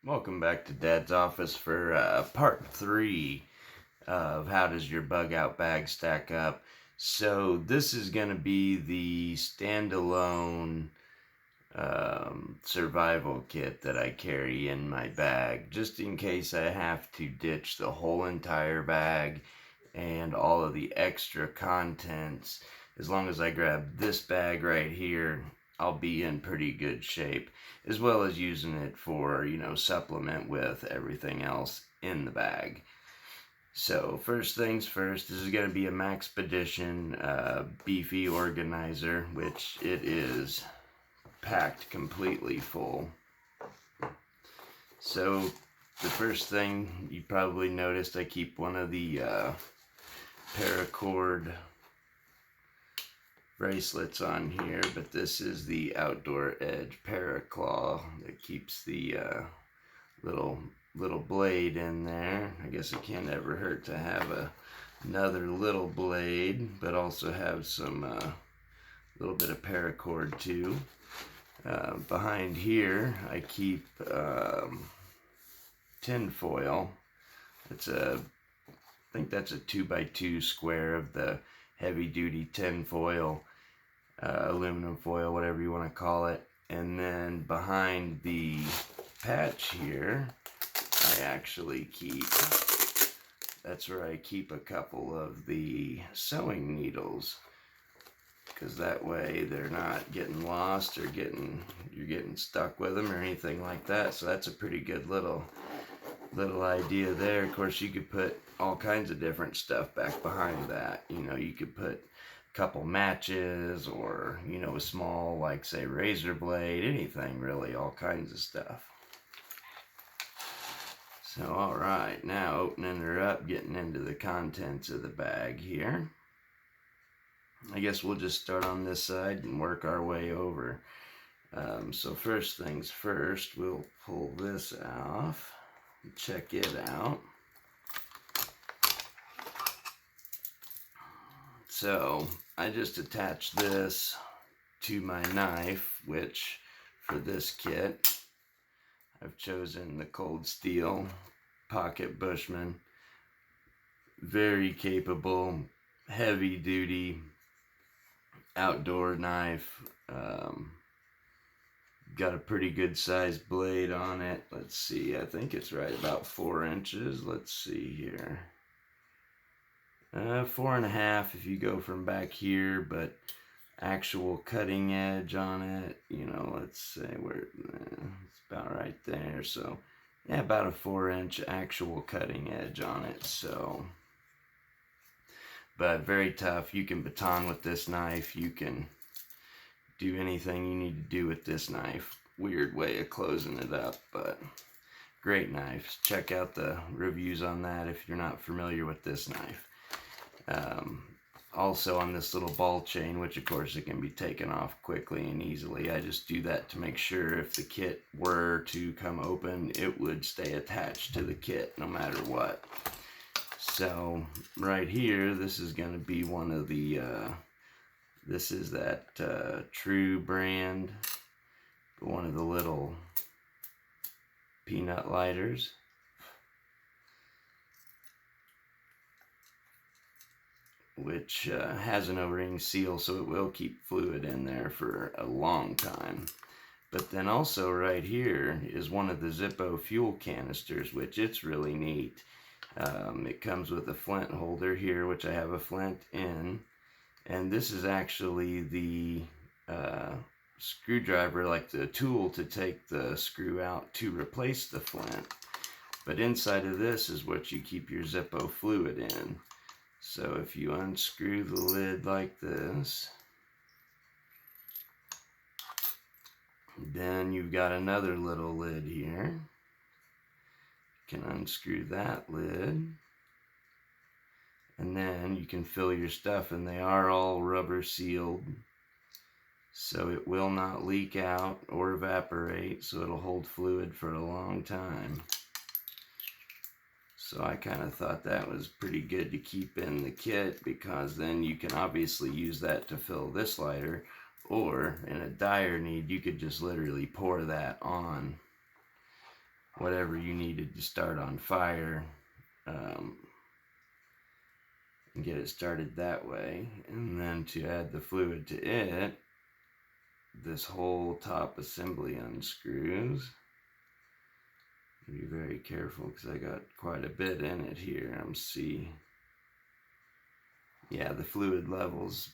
Welcome back to Dad's office for part 3 of how does your bug out bag stack up. So this is going to be the standalone survival kit that I carry in my bag, just in case I have to ditch the whole entire bag and all of the extra contents. As long as I grab this bag right here, I'll be in pretty good shape, as well as using it for, supplement with everything else in the bag. So first things first, this is going to be a Maxpedition beefy organizer, which it is packed completely full. So the first thing you probably noticed, I keep one of the paracord bracelets on here, but this is the Outdoor Edge Paraclaw that keeps the little blade in there. I guess it can't ever hurt to have another little blade, but also have some little bit of paracord too. Behind here I keep tin foil. I think that's a 2x2 square of the heavy duty tin foil, aluminum foil, whatever you want to call it. And then behind the patch here, that's where I keep a couple of the sewing needles, because that way they're not getting lost or you're getting stuck with them or anything like that. So that's a pretty good little idea there. Of course, you could put all kinds of different stuff back behind that. You could put a couple matches, or a small, like, say, razor blade, anything really, all kinds of stuff. So alright, now opening her up, getting into the contents of the bag here. I guess we'll just start on this side and work our way over. So first things first, we'll pull this off and check it out. So I just attached this to my knife, which for this kit I've chosen the Cold Steel Pocket Bushman. Very capable, heavy duty outdoor knife. Got a pretty good sized blade on it. Let's see, I think it's right about 4 inches. Let's see here. 4.5 if you go from back here, but actual cutting edge on it, let's say it's about right there. So yeah, about a 4-inch actual cutting edge on it. So, but very tough. You can baton with this knife. You can do anything you need to do with this knife. Weird way of closing it up, but great knife. Check out the reviews on that if you're not familiar with this knife. Also on this little ball chain, which of course it can be taken off quickly and easily. I just do that to make sure if the kit were to come open, it would stay attached to the kit no matter what. So right here, this is going to be one of the this is that True brand, one of the little peanut lighters. Which has an O-ring seal, so it will keep fluid in there for a long time. But then also right here is one of the Zippo fuel canisters, which it's really neat. It comes with a flint holder here, which I have a flint in. And this is actually the screwdriver, like the tool to take the screw out to replace the flint. But inside of this is what you keep your Zippo fluid in. So if you unscrew the lid like this, then you've got another little lid here. You can unscrew that lid, and then you can fill your stuff, and they are all rubber sealed, so it will not leak out or evaporate, so it'll hold fluid for a long time. So I kind of thought that was pretty good to keep in the kit, because then you can obviously use that to fill this lighter, or in a dire need, you could just literally pour that on whatever you needed to start on fire, and get it started that way. And then to add the fluid to it, this whole top assembly unscrews. Be very careful because I got quite a bit in it here. Yeah, the fluid level's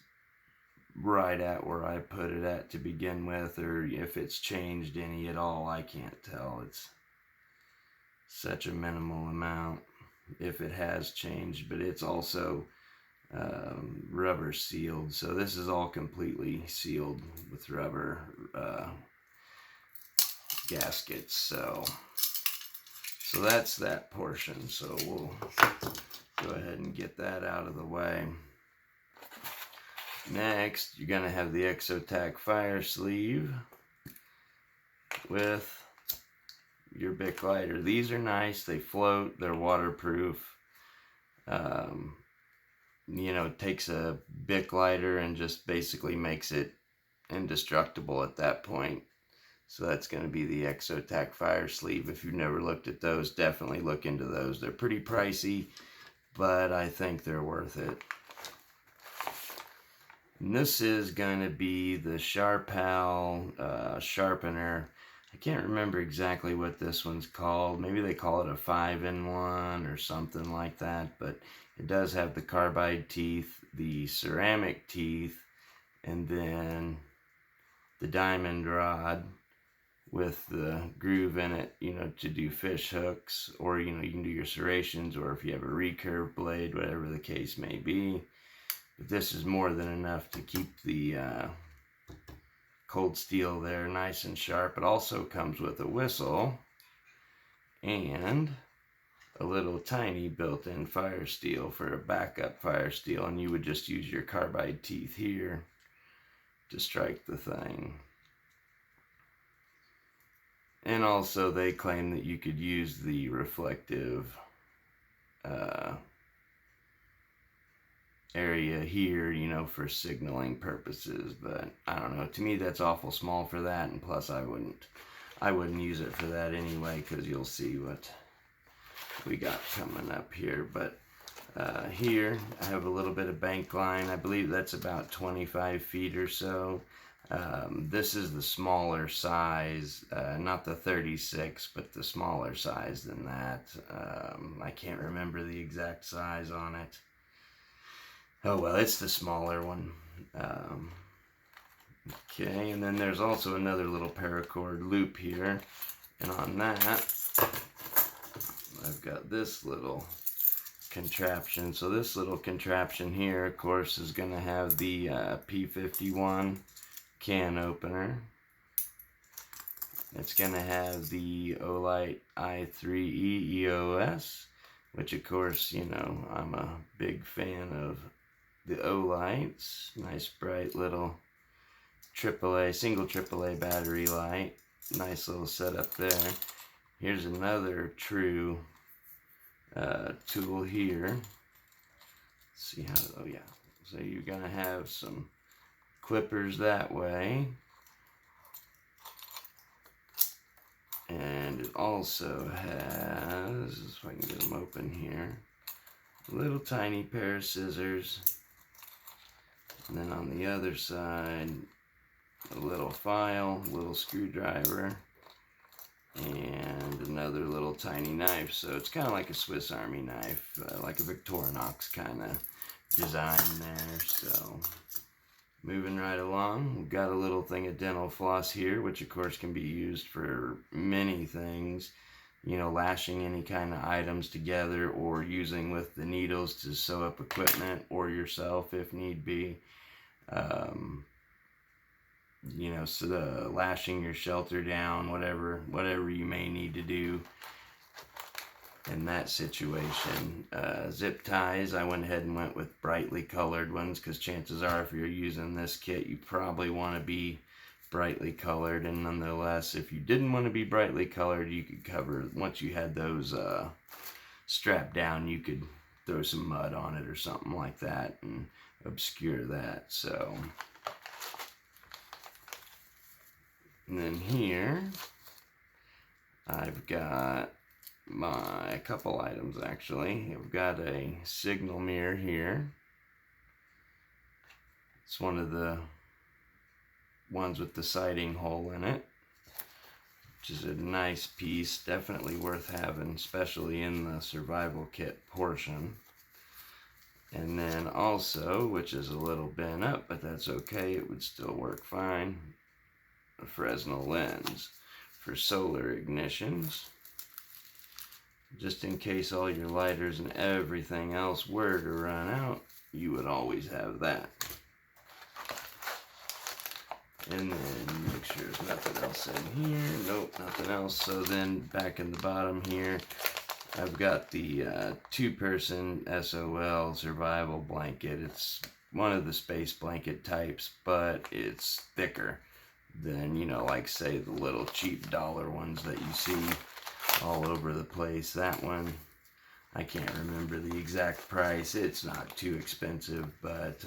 right at where I put it at to begin with, or if it's changed any at all, I can't tell. It's such a minimal amount if it has changed, but it's also rubber sealed, so this is all completely sealed with rubber gaskets. So that's that portion. So we'll go ahead and get that out of the way. Next, you're going to have the Exotac fire sleeve with your Bic lighter. These are nice. They float. They're waterproof. You know, it takes a Bic lighter and just basically makes it indestructible at that point. So that's going to be the Exotac fire sleeve. If you've never looked at those, definitely look into those. They're pretty pricey, but I think they're worth it. And this is going to be the Sharpal sharpener. I can't remember exactly what this one's called. Maybe they call it a 5-in-1 or something like that, but it does have the carbide teeth, the ceramic teeth, and then the diamond rod with the groove in it, you know, to do fish hooks, or, you know, you can do your serrations, or if you have a recurve blade, whatever the case may be. But this is more than enough to keep the cold steel there nice and sharp. It also comes with a whistle and a little tiny built-in fire steel for a backup fire steel, and you would just use your carbide teeth here to strike the thing. And also they claim that you could use the reflective area here, you know, for signaling purposes, but I don't know, to me that's awful small for that, and plus I wouldn't use it for that anyway, because you'll see what we got coming up here. But here I have a little bit of bank line. I believe that's about 25 feet or so. This is the smaller size, not the 36, but the smaller size than that. I can't remember the exact size on it. Oh well, it's the smaller one. Okay, and then there's also another little paracord loop here, and on that I've got this little contraption. So this little contraption here, of course, is going to have the P51 can opener. It's going to have the Olight i3E EOS, which of course, you know, I'm a big fan of the Olights. Nice bright little single AAA battery light. Nice little setup there. Here's another true tool here. Let's see how, oh yeah. So you're gonna have some clippers that way. And it also has, if I can get them open here, a little tiny pair of scissors. And then on the other side, a little file, a little screwdriver, and another little tiny knife. So it's kind of like a Swiss Army knife, like a Victorinox kind of design there. So moving right along, we've got a little thing of dental floss here, which of course can be used for many things. You know, lashing any kind of items together, or using with the needles to sew up equipment, or yourself if need be. You know, so lashing your shelter down, whatever you may need to do in that situation. Zip ties, I went ahead and went with brightly colored ones, because chances are if you're using this kit, you probably want to be brightly colored. And nonetheless, if you didn't want to be brightly colored, you could cover, once you had those strapped down, you could throw some mud on it or something like that and obscure that. So, and then here I've got a couple items actually. I've got a signal mirror here. It's one of the ones with the sighting hole in it, which is a nice piece, definitely worth having, especially in the survival kit portion. And then also, which is a little bent up, but that's okay, it would still work fine, a Fresnel lens for solar ignitions, just in case all your lighters and everything else were to run out, you would always have that. And then make sure there's nothing else in here. Nope, nothing else. So then back in the bottom here, I've got the 2-person SOL survival blanket. It's one of the space blanket types, but it's thicker than, you know, like say the little cheap dollar ones that you see all over the place. That one, I can't remember the exact price. It's not too expensive, but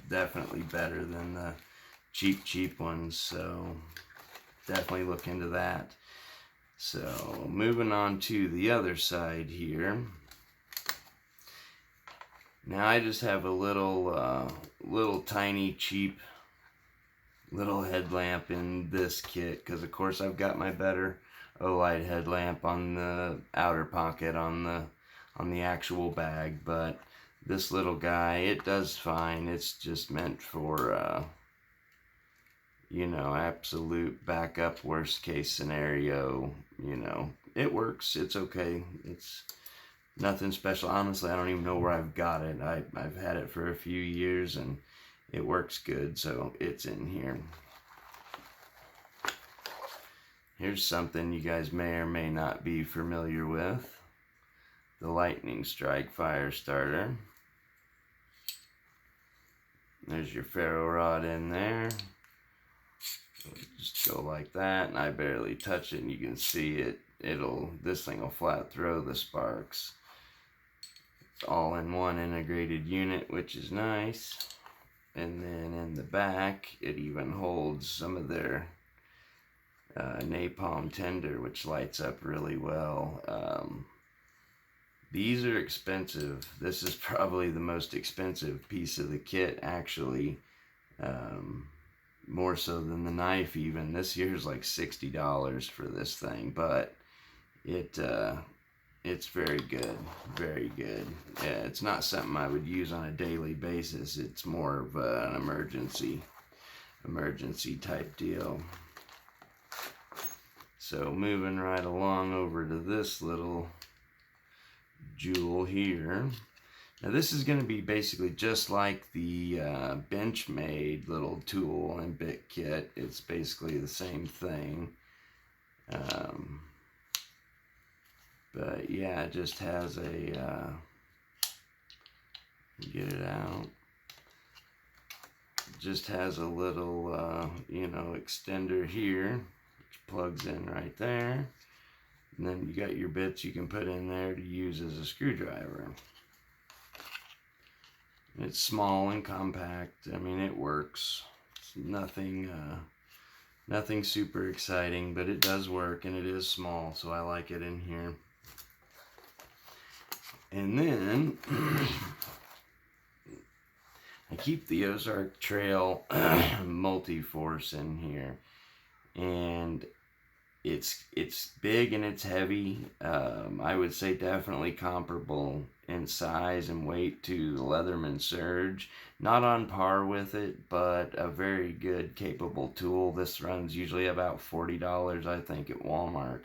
definitely better than the cheap ones, so definitely look into that. So moving on to the other side here. Now I just have a little tiny cheap little headlamp in this kit, because of course I've got my better Olight headlamp on the outer pocket on the actual bag, but this little guy, it does fine. It's just meant for you know, absolute backup, worst case scenario. You know, it works, it's okay, it's nothing special. Honestly, I don't even know where I've got it. I've had it for a few years and it works good, so it's in here. Here's something you guys may or may not be familiar with. The Lightning Strike fire starter. There's your ferro rod in there. Just go like that, and I barely touch it, and you can see it. This thing will flat throw the sparks. It's all in one integrated unit, which is nice. And then in the back, it even holds some of their napalm tinder, which lights up really well. These are expensive. This is probably the most expensive piece of the kit, actually. More so than the knife even. This year's like $60 for this thing, but it's very good, very good. Yeah, it's not something I would use on a daily basis. It's more of an emergency type deal. So moving right along over to this little jewel here. Now this is going to be basically just like the Benchmade little tool and bit kit. It's basically the same thing. But yeah, it just has a, get it out. It just has a little, you know, extender here, which plugs in right there. And then you got your bits you can put in there to use as a screwdriver. It's small and compact. I mean, it works. It's nothing super exciting, but it does work, and it is small, so I like it in here. And then I keep the Ozark Trail multi-force in here, and it's big and it's heavy. I would say definitely comparable in size and weight to the Leatherman Surge. Not on par with it, but a very good, capable tool. This runs usually about $40, I think, at Walmart.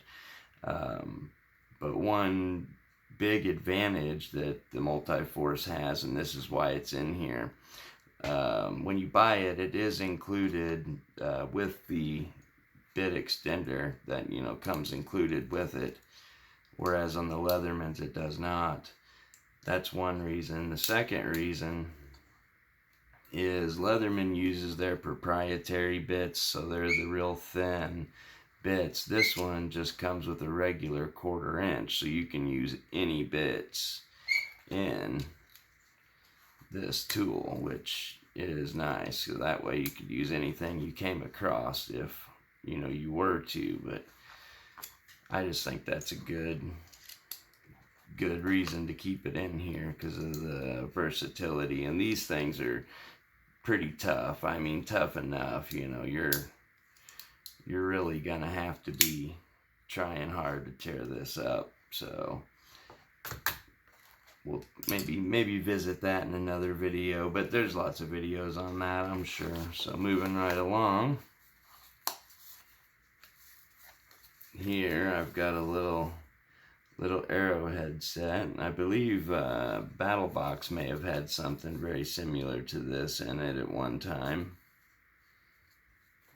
But one big advantage that the Multi-Force has, and this is why it's in here, when you buy it, it is included with the bit extender that, you know, comes included with it, whereas on the Leathermans it does not. That's one reason. The second reason is Leatherman uses their proprietary bits, so they're the real thin bits. This one just comes with a regular 1/4 inch, so you can use any bits in this tool, which is nice. So that way you could use anything you came across if, you know, you were to. But I just think that's a good reason to keep it in here because of the versatility. And these things are pretty tough. I mean, tough enough, you know, you're really gonna have to be trying hard to tear this up. So we'll maybe visit that in another video, but there's lots of videos on that, I'm sure. So moving right along, here I've got a little arrowhead set. I believe BattleBox may have had something very similar to this in it at one time,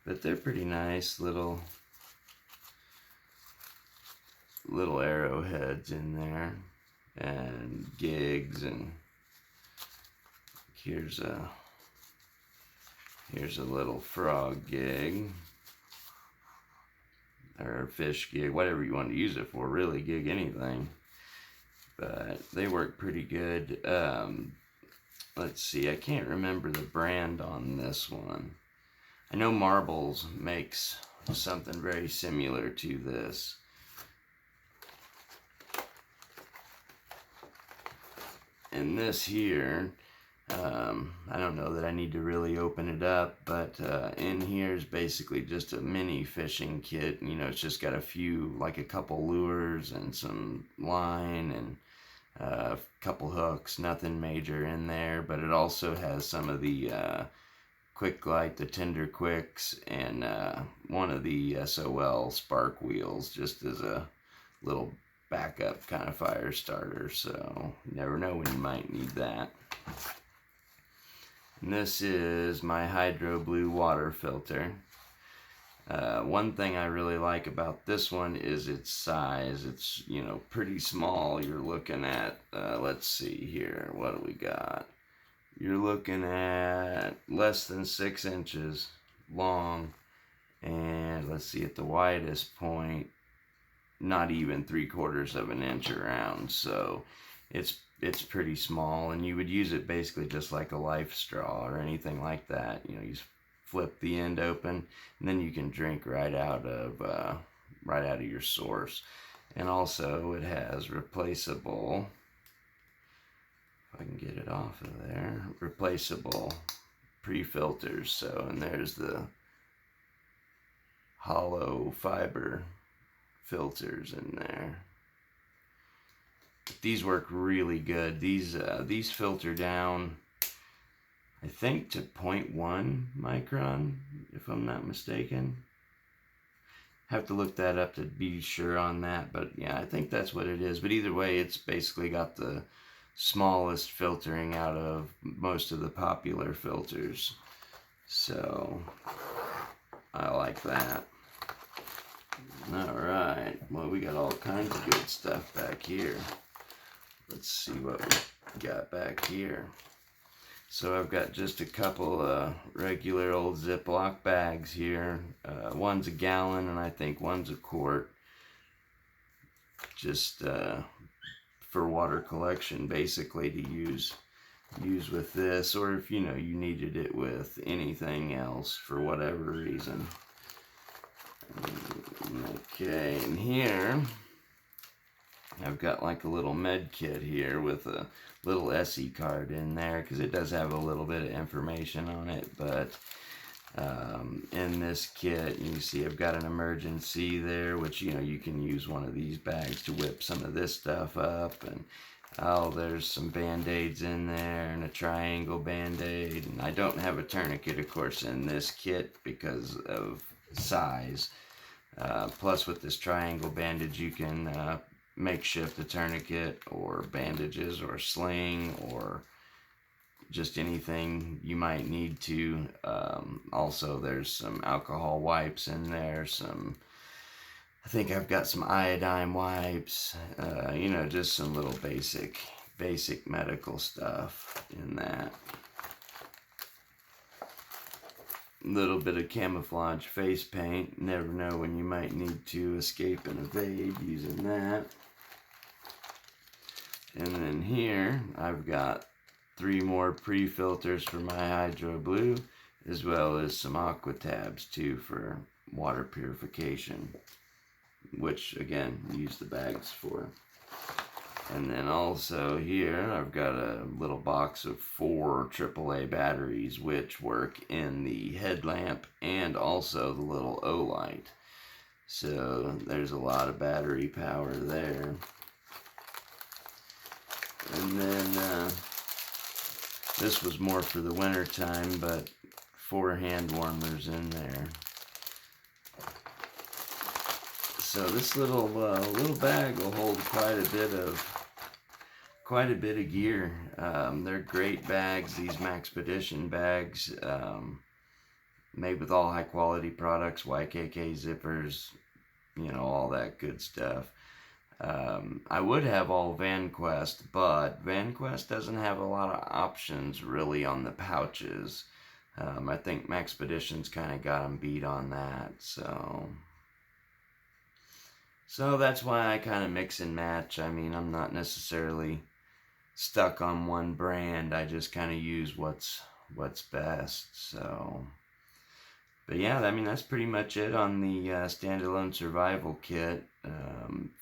but they're pretty nice little arrowheads in there, and gigs, and here's a little frog gig, or fish gig, whatever you want to use it for, really, gig anything. But they work pretty good. Let's see, I can't remember the brand on this one. I know Marbles makes something very similar to this. And this here, I don't know that I need to really open it up, but in here is basically just a mini fishing kit. You know, it's just got a couple lures and some line and a couple hooks, nothing major in there, but it also has some of the Quick Light, the Tender Quicks, and one of the SOL spark wheels, just as a little backup kind of fire starter. So you never know when you might need that. And this is my Hydro Blue water filter. One thing I really like about this one is its size. It's, you know, pretty small. You're looking at, let's see here, what do we got? You're looking at less than 6 inches long, and let's see, at the widest point, not even 3/4 of an inch around. So it's pretty small, and you would use it basically just like a life straw or anything like that. You know, you flip the end open, and then you can drink right out of your source. And also it has replaceable, if I can get it off of there, replaceable pre-filters. So, and there's the hollow fiber filters in there. These work really good. These filter down, I think, to 0.1 micron, if I'm not mistaken. Have to look that up to be sure on that, but yeah, I think that's what it is. But either way, it's basically got the smallest filtering out of most of the popular filters. So I like that. Alright, well, we got all kinds of good stuff back here. Let's see what we got back here. So I've got just a couple regular old Ziploc bags here. One's a gallon, and I think one's a quart. Just for water collection, basically, to use with this, or if you know you needed it with anything else for whatever reason. Okay, and here I've got like a little med kit here with a little SE card in there, because it does have a little bit of information on it. But in this kit, you see I've got an emergency there, which, you know, you can use one of these bags to whip some of this stuff up. And oh, there's some band-aids in there, and a triangle band-aid. And I don't have a tourniquet, of course, in this kit because of size. Plus, with this triangle bandage, you can makeshift a tourniquet or bandages or sling or just anything you might need to. Also, there's some alcohol wipes in there, I think I've got some iodine wipes, you know, just some little basic medical stuff in that. Little bit of camouflage face paint. Never know when you might need to escape and evade using that. And then here I've got 3 more pre-filters for my Hydro Blue, as well as some aqua tabs too for water purification. which again, use the bags for. And then also here, I've got a little box of 4 AAA batteries, which work in the headlamp and also the little O light. So there's a lot of battery power there. And then this was more for the winter time, but 4 hand warmers in there. So this little bag will hold quite a bit of gear. They're great bags, these Maxpedition bags, made with all high quality products, YKK zippers, you know, all that good stuff. I would have all VanQuest, but VanQuest doesn't have a lot of options really on the pouches. I think Maxpedition's kind of got them beat on that, so that's why I kind of mix and match. I mean, I'm not necessarily stuck on one brand. I just kind of use what's best. So, but yeah, I mean, that's pretty much it on the standalone survival kit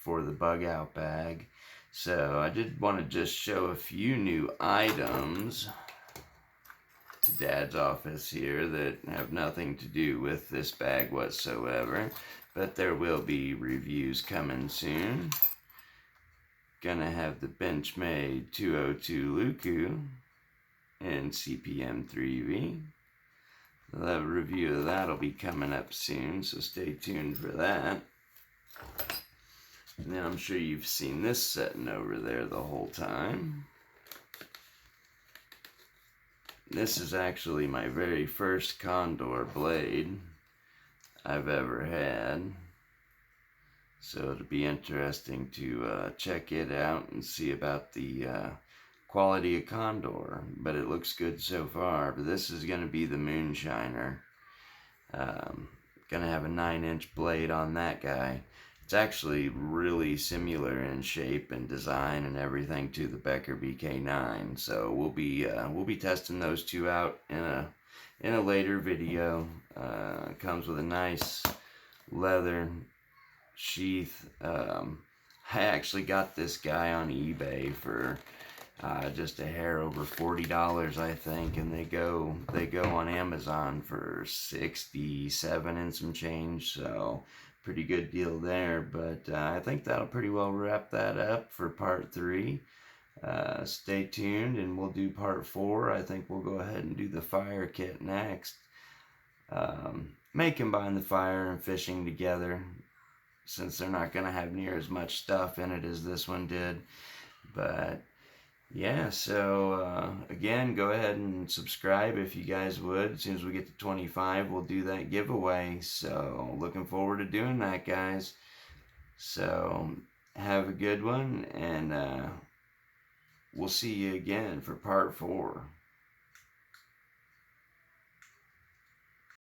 for the bug out bag. So I did want to just show a few new items to Dad's office here that have nothing to do with this bag whatsoever, but there will be reviews coming soon. Gonna have the Benchmade 202 Luku and CPM 3V. The review of that will be coming up soon, so stay tuned for that. And then I'm sure you've seen this sitting over there the whole time. This is actually my very first Condor blade I've ever had. So it'll be interesting to check it out and see about the quality of Condor. But it looks good so far. But this is going to be the Moonshiner. Going to have a 9-inch blade on that guy. It's actually really similar in shape and design and everything to the Becker BK9. So we'll be testing those two out in a later video. It comes with a nice leather sheath. I actually got this guy on eBay for just a hair over $40, I think, and they go on Amazon for $67 and some change. So pretty good deal there. But I think that'll pretty well wrap that up for part 3. Stay tuned and we'll do part 4. I think we'll go ahead and do the fire kit next. May combine the fire and fishing together, since they're not going to have near as much stuff in it as this one did. But yeah, so again, go ahead and subscribe if you guys would. As soon as we get to 25, we'll do that giveaway. So looking forward to doing that, guys. So have a good one, and we'll see you again for part 4.